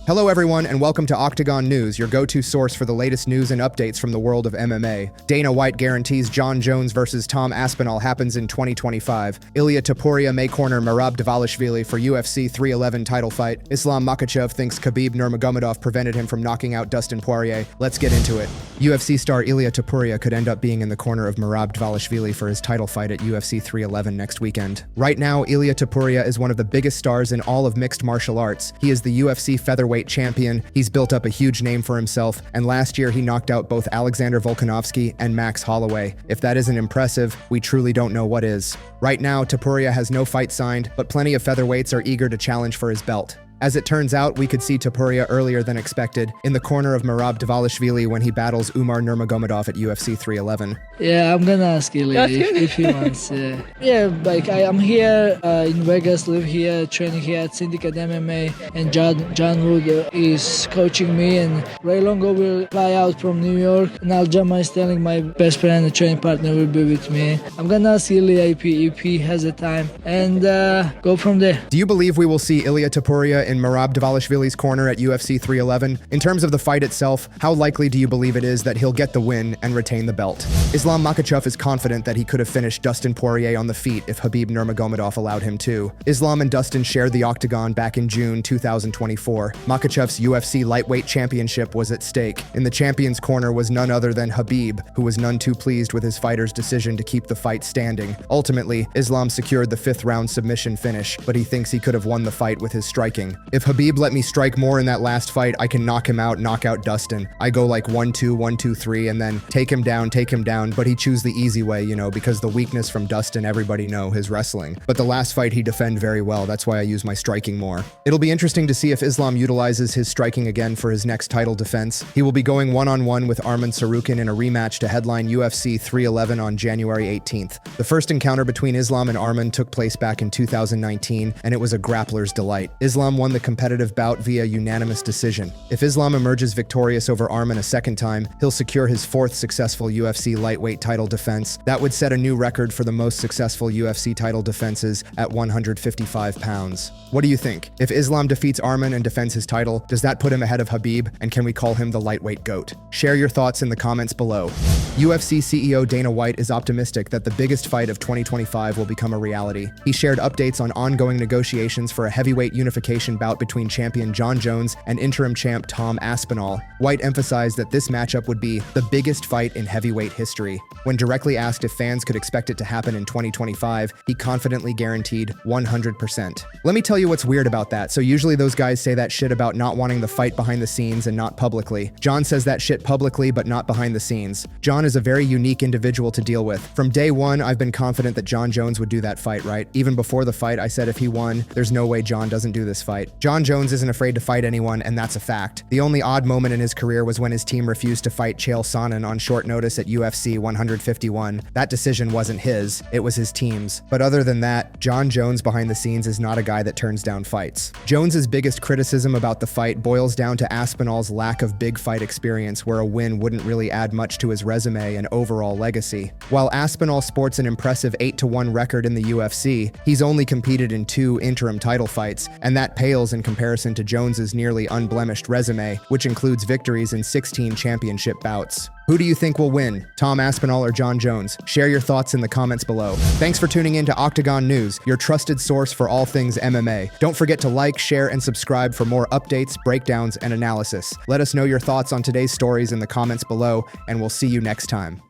Hello everyone and welcome to Octagon News, your go-to source for the latest news and updates from the world of MMA. Dana White guarantees Jon Jones versus Tom Aspinall happens in 2025. Ilia Topuria may corner Merab Dvalishvili for UFC 311 title fight. Islam Makhachev thinks Khabib Nurmagomedov prevented him from knocking out Dustin Poirier. Let's get into it. UFC star Ilia Topuria could end up being in the corner of Merab Dvalishvili for his title fight at UFC 311 next weekend. Right now, Ilia Topuria is one of the biggest stars in all of mixed martial arts. He is the UFC featherweight champion, he's built up a huge name for himself, and last year he knocked out both Alexander Volkanovski and Max Holloway. If that isn't impressive, we truly don't know what is. Right now, Topuria has no fight signed, but plenty of featherweights are eager to challenge for his belt. As it turns out, we could see Topuria earlier than expected, in the corner of Merab Dvalishvili when he battles Umar Nurmagomedov at UFC 311. Yeah, I'm gonna ask Ilia if he wants. I'm here in Vegas, live here, training here at Syndicate MMA, and John Wood is coaching me, and Ray Longo will fly out from New York, and Aljama is telling my best friend and training partner will be with me. I'm gonna ask Ilia if he has the time, and go from there. Do you believe we will see Ilia Topuria in Merab Dvalishvili's corner at UFC 311? In terms of the fight itself, how likely do you believe it is that he'll get the win and retain the belt? Islam Makhachev is confident that he could have finished Dustin Poirier on the feet if Khabib Nurmagomedov allowed him to. Islam and Dustin shared the Octagon back in June 2024. Makhachev's UFC lightweight championship was at stake. In the champion's corner was none other than Khabib, who was none too pleased with his fighter's decision to keep the fight standing. Ultimately, Islam secured the 5th round submission finish, but he thinks he could have won the fight with his striking. If Khabib let me strike more in that last fight, I can knock out Dustin. I go like 1-2, 1-2-3, and then take him down, but he choose the easy way, because the weakness from Dustin, everybody know, his wrestling. But the last fight he defend very well, that's why I use my striking more. It'll be interesting to see if Islam utilizes his striking again for his next title defense. He will be going one-on-one with Arman Tsarukyan in a rematch to headline UFC 311 on January 18th. The first encounter between Islam and Arman took place back in 2019, and it was a grappler's delight. Islam won the competitive bout via unanimous decision. If Islam emerges victorious over Arman a second time, he'll secure his 4th successful UFC lightweight title defense. That would set a new record for the most successful UFC title defenses at 155 pounds. What do you think? If Islam defeats Arman and defends his title, does that put him ahead of Khabib, and can we call him the lightweight GOAT? Share your thoughts in the comments below. UFC CEO Dana White is optimistic that the biggest fight of 2025 will become a reality. He shared updates on ongoing negotiations for a heavyweight unification bout between champion Jon Jones and interim champ Tom Aspinall. White emphasized that this matchup would be the biggest fight in heavyweight history. When directly asked if fans could expect it to happen in 2025, he confidently guaranteed 100%. Let me tell you what's weird about that. So usually those guys say that shit about not wanting the fight behind the scenes and not publicly. Jon says that shit publicly but not behind the scenes. Jon is a very unique individual to deal with. From day one, I've been confident that Jon Jones would do that fight, right? Even before the fight, I said if he won, there's no way Jon doesn't do this fight. Jon Jones isn't afraid to fight anyone, and that's a fact. The only odd moment in his career was when his team refused to fight Chael Sonnen on short notice at UFC 151. That decision wasn't his, it was his team's. But other than that, Jon Jones behind the scenes is not a guy that turns down fights. Jones's biggest criticism about the fight boils down to Aspinall's lack of big fight experience, where a win wouldn't really add much to his resume and overall legacy. While Aspinall sports an impressive 8-1 record in the UFC, he's only competed in 2 interim title fights, and that pales in comparison to Jones's nearly unblemished resume, which includes victories in 16 championship bouts. Who do you think will win, Tom Aspinall or Jon Jones? Share your thoughts in the comments below. Thanks for tuning in to Octagon News, your trusted source for all things MMA. Don't forget to like, share, and subscribe for more updates, breakdowns, and analysis. Let us know your thoughts on today's stories in the comments below, and we'll see you next time.